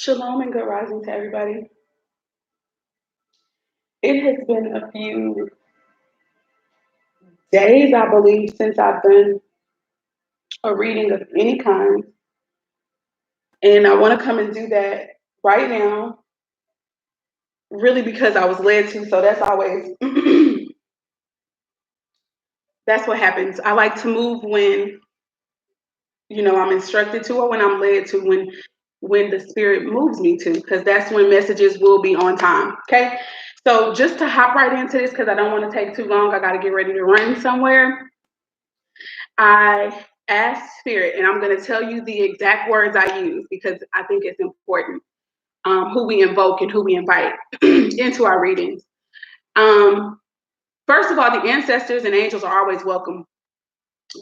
Shalom and good rising to everybody. It has been a few days, I believe, since I've done a reading of any kind, and I want to come and do that right now, really because I was led to. So that's always that's what happens. I like to move when I'm instructed to, or when I'm led to, when the spirit moves me to, because that's when messages will be on time. Okay, so just to hop right into this, because I don't want to take too long, I got to get ready to run somewhere. I asked spirit, and I'm going to tell you the exact words I use because I think it's important, who we invoke and who we invite into our readings. First of all, the ancestors and angels are always welcome.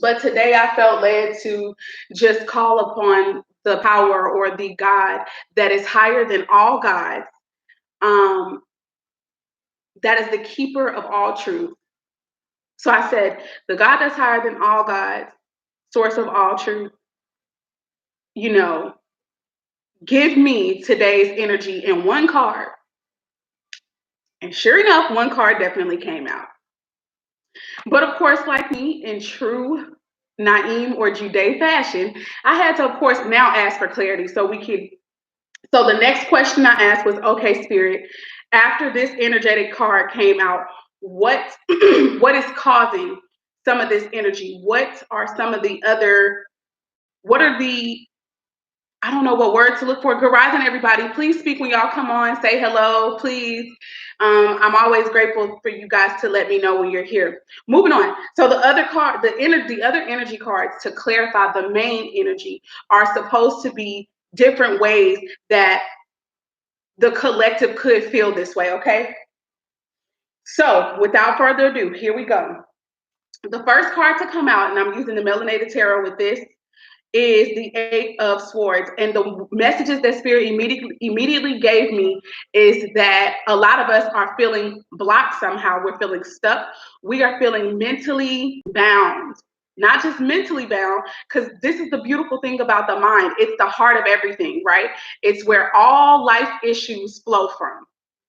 But today I felt led to just call upon the power or the God that is higher than all gods, um, that is the keeper of all truth. So I said, the God that's higher than all gods, source of all truth, you know, give me today's energy in one card. And sure enough, one card definitely came out. But of course, like me, in true Naim or Jude fashion, I had to, of course, now ask for clarity so we could. So the next question I asked was, okay, Spirit, after this energetic card came out, what what is causing some of this energy? What are some of the other, what are the, I don't know what word to look for. Good rising, everybody. Please speak when y'all come on. Say hello, please. I'm always grateful for you guys to let me know when you're here. Moving on. So the other card, the other energy cards to clarify the main energy are supposed to be different ways that the collective could feel this way. Okay. So without further ado, here we go. The first card to come out, and I'm using the Melanated Tarot with this, is the Eight of Swords. And the messages that Spirit immediately gave me is that a lot of us are feeling blocked somehow. We're feeling stuck. We are feeling mentally bound. Not just mentally bound, because this is the beautiful thing about the mind. It's the heart of everything, right? It's where all life issues flow from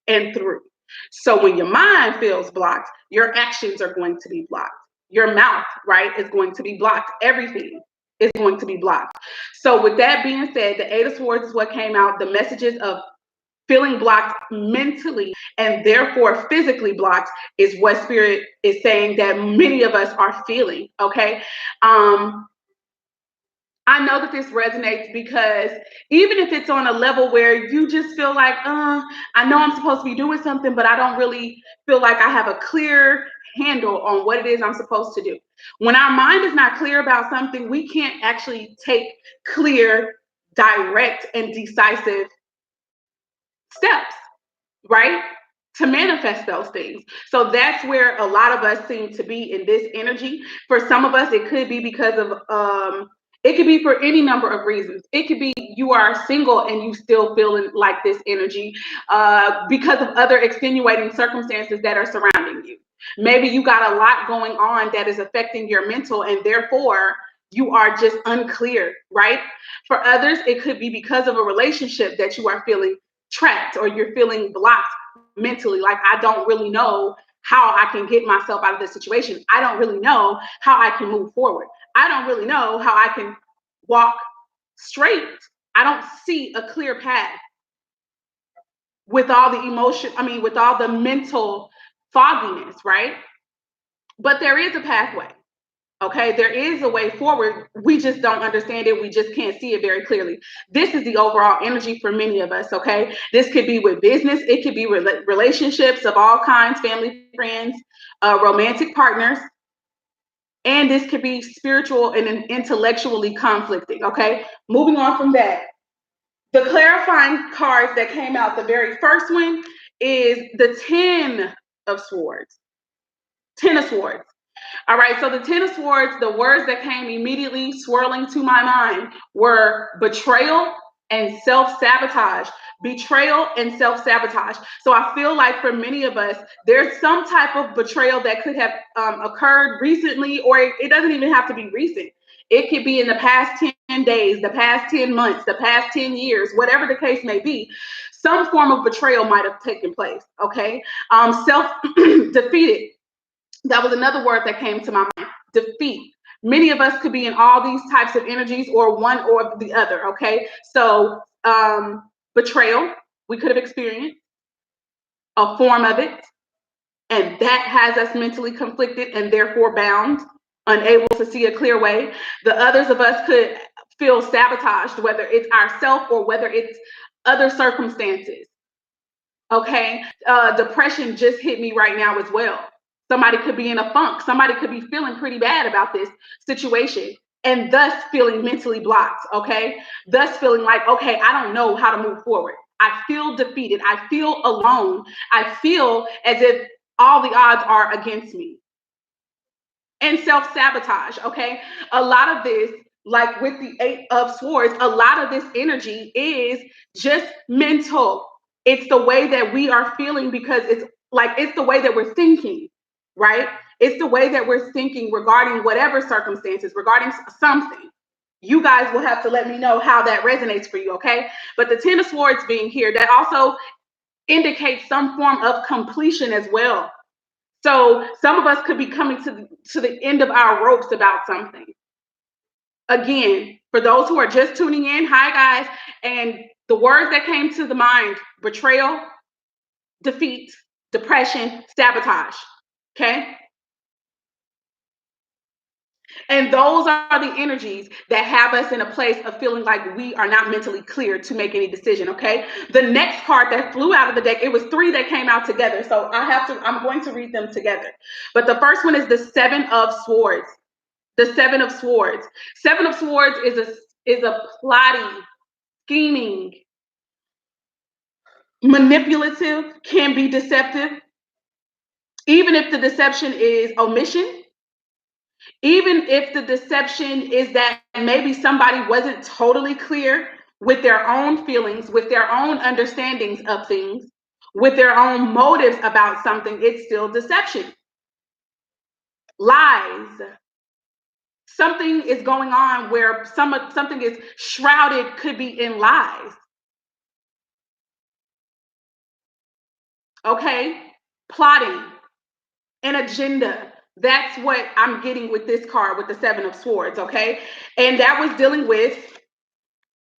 and through. So when your mind feels blocked, your actions are going to be blocked. Your mouth, right, is going to be blocked. Everything is going to be blocked. So with that being said, the Eight of Swords is what came out. The messages of feeling blocked mentally and therefore physically blocked is what Spirit is saying that many of us are feeling. Okay. I know that this resonates because even if it's on a level where you just feel like, I know I'm supposed to be doing something, but I don't really feel like I have a clear handle on what it is I'm supposed to do. When our mind is not clear about something, we can't actually take clear, direct, and decisive steps, right? To manifest those things. So that's where a lot of us seem to be in this energy. For some of us, it could be because of it could be for any number of reasons. It could be you are single and you still feeling like this energy because of other extenuating circumstances that are surrounding you. Maybe you got a lot going on that is affecting your mental, and therefore you are just unclear, right? For others, it could be because of a relationship that you are feeling trapped or you're feeling blocked mentally. Like, I don't really know how I can get myself out of this situation. I don't really know how I can move forward. I don't really know how I can walk straight. I don't see a clear path with all the emotion, with all the mental fogginess, right? But there is a pathway. Okay, there is a way forward. We just don't understand it. We just can't see it very clearly. This is the overall energy for many of us. Okay, this could be with business, it could be relationships of all kinds, family, friends, romantic partners, and this could be spiritual and intellectually conflicting. Okay, moving on from that, the clarifying cards that came out, the very first one is the Ten of Swords. Ten of Swords. All right, so the Ten of Swords, the words that came immediately swirling to my mind were betrayal and self-sabotage. Betrayal and self-sabotage. So I feel like for many of us, there's some type of betrayal that could have occurred recently, or it doesn't even have to be recent. It could be in the past 10 days, the past 10 months, the past 10 years, whatever the case may be. Some form of betrayal might have taken place, okay? Self-defeated. That was another word that came to my mind, defeat. Many of us could be in all these types of energies or one or the other, okay? So betrayal, we could have experienced a form of it, and that has us mentally conflicted and therefore bound, unable to see a clear way. The others of us could feel sabotaged, whether it's ourselves or whether it's other circumstances. Okay, depression just hit me right now as well. Somebody could be in a funk. Somebody could be feeling pretty bad about this situation and thus feeling mentally blocked. Okay, thus feeling like, okay, I don't know how to move forward. I feel defeated. I feel alone. I feel as if all the odds are against me. And self-sabotage, okay? A lot of this, like with the Eight of Swords, a lot of this energy is just mental. It's the way that we are feeling because it's the way that we're thinking, right? It's the way that we're thinking regarding whatever circumstances, regarding something. You guys will have to let me know how that resonates for you, okay? But the Ten of Swords being here, that also indicates some form of completion as well. So some of us could be coming to the end of our ropes about something. Again, for those who are just tuning in, hi guys, and the words that came to the mind: betrayal, defeat, depression, sabotage. Okay? And those are the energies that have us in a place of feeling like we are not mentally clear to make any decision, okay? The next card that flew out of the deck, it was three that came out together. So I'm going to read them together. But the first one is the Seven of Swords. The Seven of Swords. Seven of Swords is a plotting, scheming, manipulative, can be deceptive. Even if the deception is omission, even if the deception is that maybe somebody wasn't totally clear with their own feelings, with their own understandings of things, with their own motives about something, it's still deception. Lies. Something is going on where something is shrouded, could be in lies. Okay? Plotting, an agenda. That's what I'm getting with this card, with the Seven of Swords, okay? And that was dealing with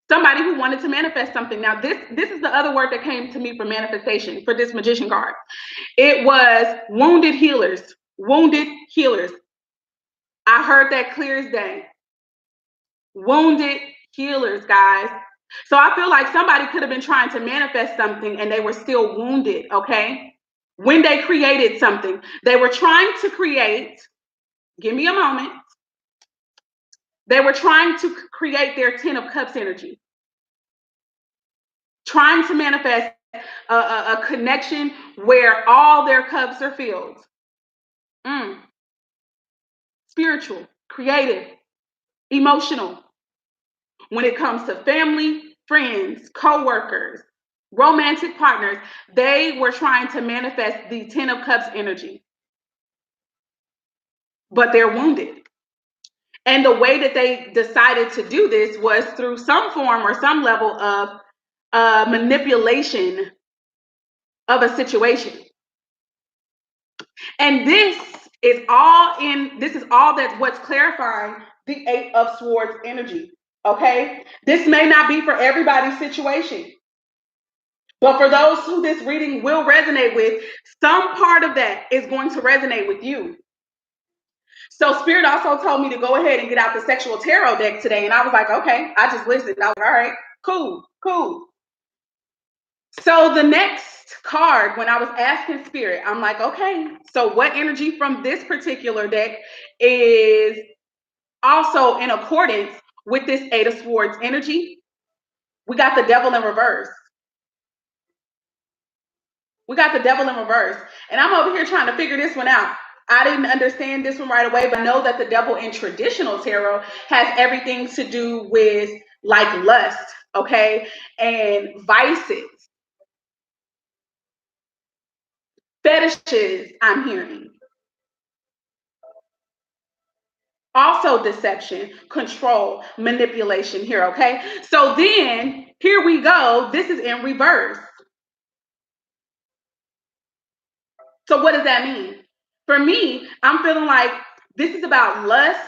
somebody who wanted to manifest something. Now, this is the other word that came to me for manifestation for this Magician card. It was wounded healers. Wounded healers. I heard that clear as day. Wounded healers, guys. So I feel like somebody could have been trying to manifest something and they were still wounded, okay? When they created something, they were trying to create, give me a moment. They were trying to create their Ten of Cups energy, trying to manifest a connection where all their cups are filled. Spiritual, creative, emotional. When it comes to family, friends, co-workers, romantic partners, they were trying to manifest the Ten of Cups energy, but they're wounded. And the way that they decided to do this was through some form or some level of manipulation of a situation. And this is all that what's clarifying the Eight of Swords energy. Okay? This may not be for everybody's situation. But for those who this reading will resonate with, some part of that is going to resonate with you. So Spirit also told me to go ahead and get out the Sexual Tarot deck today. And I was like, okay, I just listened. I was like, all right, cool. So the next card, when I was asking Spirit, I'm like, okay, so what energy from this particular deck is also in accordance with this Eight of Swords energy? We got the Devil in reverse. We got the Devil in reverse. And I'm over here trying to figure this one out. I didn't understand this one right away, but know that the Devil in traditional tarot has everything to do with like lust, okay, and vices, fetishes, I'm hearing. Also deception, control, manipulation here, okay? So then, here we go. This is in reverse. So what does that mean? For me, I'm feeling like this is about lust,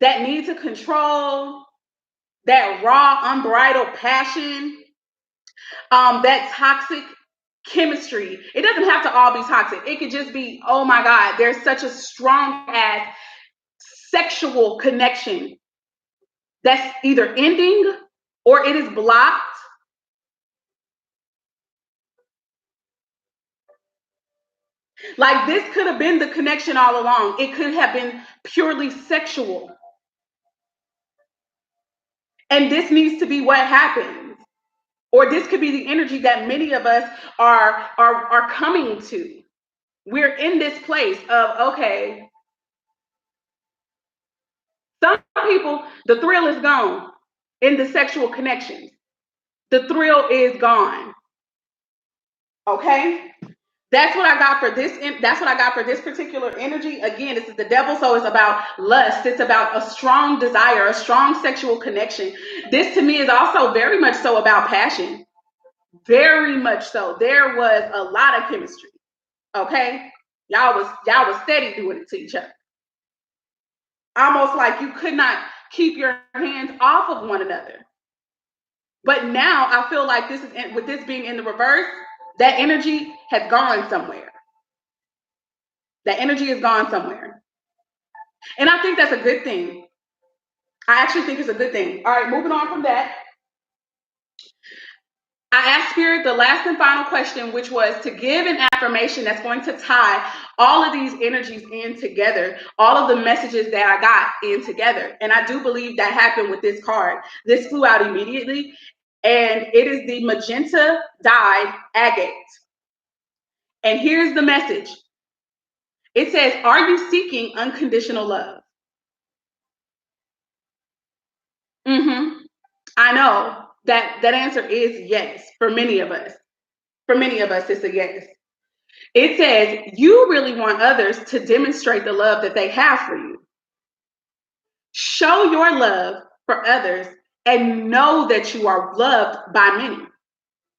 that need to control, that raw, unbridled passion, that toxic chemistry. It doesn't have to all be toxic. It could just be, oh my God, there's such a strong ass sexual connection that's either ending or it is blocked. Like this could have been the connection all along. It could have been purely sexual. And this needs to be what happens. Or this could be the energy that many of us are coming to. We're in this place of, okay, some people, the thrill is gone in the sexual connections. The thrill is gone. Okay? That's what I got for this. That's what I got for this particular energy. Again, this is the devil, so it's about lust. It's about a strong desire, a strong sexual connection. This to me is also very much so about passion. Very much so. There was a lot of chemistry. Okay, y'all was steady doing it to each other. Almost like you could not keep your hands off of one another. But now I feel like this is with this being in the reverse, that energy has gone somewhere. That energy has gone somewhere. And I think that's a good thing. I actually think it's a good thing. All right, moving on from that. I asked Spirit the last and final question, which was to give an affirmation that's going to tie all of these energies in together, all of the messages that I got in together. And I do believe that happened with this card. This flew out immediately, and it is the magenta dyed agate. And here's the message. It says, are you seeking unconditional love? I know that answer is yes for many of us. For many of us, it's a yes. It says you really want others to demonstrate the love that they have for you. Show your love for others and know that you are loved by many.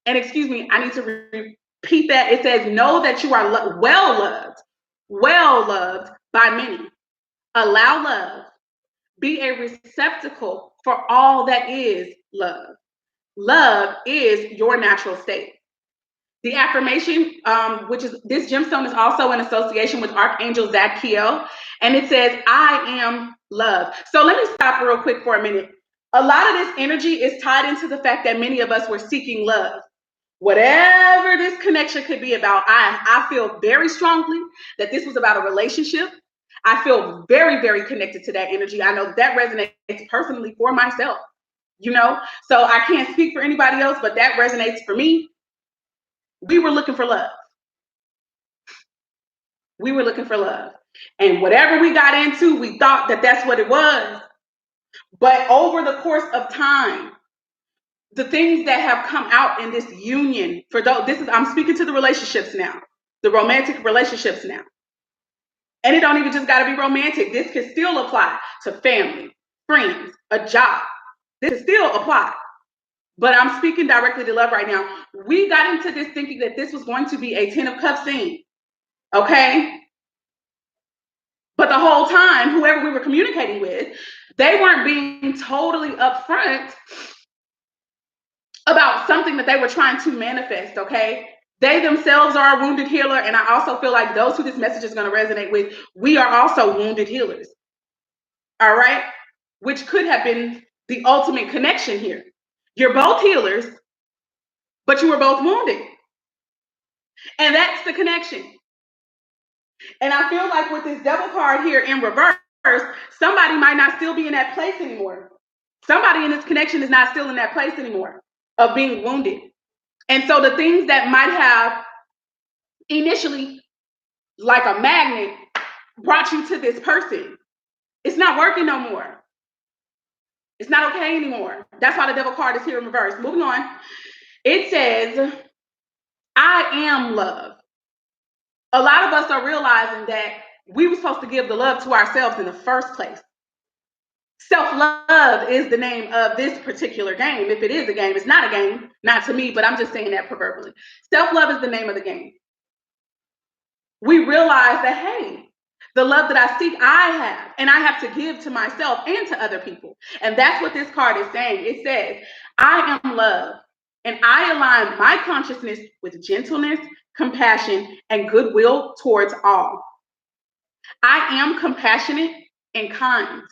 And excuse me, I need to repeat that. It says know that you are well loved by many. Allow love. Be a receptacle for all that is love. Love is your natural state. The affirmation, which is this gemstone, is also in association with Archangel Zadkiel, and it says, I am love. So let me stop real quick for a minute. A lot of this energy is tied into the fact that many of us were seeking love. Whatever this connection could be about, I feel very strongly that this was about a relationship. I feel very, very connected to that energy. I know that resonates personally for myself, so I can't speak for anybody else, but that resonates for me. We were looking for love. We were looking for love. And whatever we got into, we thought that that's what it was. But over the course of time, the things that have come out in this union, for those, I'm speaking to the relationships now, the romantic relationships now. And it don't even just got to be romantic. This can still apply to family, friends, a job. This can still apply. But I'm speaking directly to love right now. We got into this thinking that this was going to be a 10 of cups scene. Okay? But the whole time, whoever we were communicating with, they weren't being totally upfront about something that they were trying to manifest, okay? They themselves are a wounded healer, and I also feel like those who this message is going to resonate with, we are also wounded healers, all right? Which could have been the ultimate connection here. You're both healers, but you were both wounded. And that's the connection. And I feel like with this devil card here in reverse, somebody might not still be in that place anymore. Somebody in this connection is not still in that place anymore of being wounded. And so the things that might have initially, like a magnet, brought you to this person, it's not working no more. It's not okay anymore. That's why the devil card is here in reverse. Moving on. It says, I am love. A lot of us are realizing that we were supposed to give the love to ourselves in the first place. Self-love is the name of this particular game. If it is a game, it's not a game, not to me, but I'm just saying that proverbially. Self-love is the name of the game. We realize that, hey, the love that I seek, I have, and I have to give to myself and to other people. And that's what this card is saying. It says, I am love, and I align my consciousness with gentleness, compassion, and goodwill towards all. I am compassionate and kind.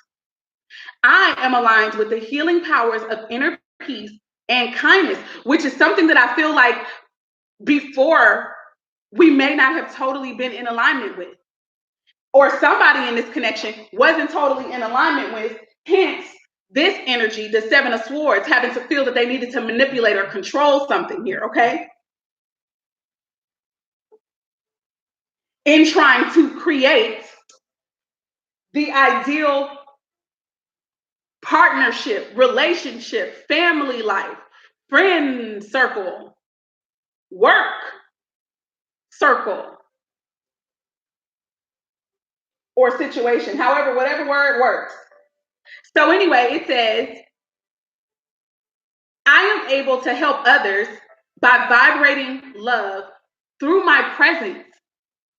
I am aligned with the healing powers of inner peace and kindness, which is something that I feel like before we may not have totally been in alignment with, or somebody in this connection wasn't totally in alignment with. Hence, this energy, the Seven of Swords, having to feel that they needed to manipulate or control something here, okay? In trying to create the ideal partnership, relationship, family life, friend circle, work circle, or situation. However, whatever word works. So anyway, it says, I am able to help others by vibrating love through my presence.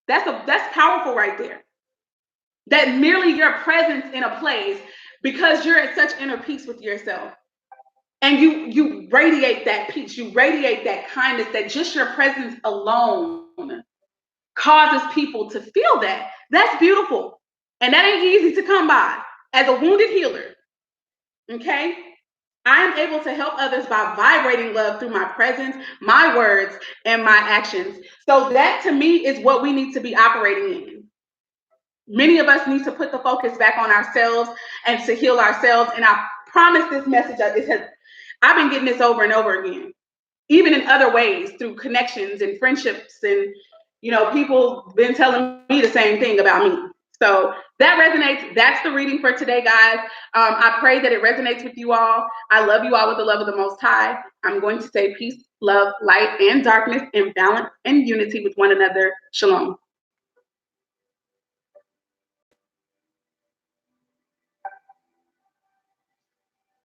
That's powerful right there. That merely your presence in a place, because you're at such inner peace with yourself, and you radiate that peace, you radiate that kindness, that just your presence alone causes people to feel that. That's beautiful. And that ain't easy to come by as a wounded healer. Okay? I am able to help others by vibrating love through my presence, my words, and my actions. So that to me is what we need to be operating in. Many of us need to put the focus back on ourselves and to heal ourselves. And I promise this message, I've been getting this over and over again, even in other ways, through connections and friendships, and people been telling me the same thing about me. So that resonates. That's the reading for today, guys. I pray that it resonates with you all. I love you all with the love of the Most High. I'm going to say peace, love, light, and darkness, and balance and unity with one another. Shalom.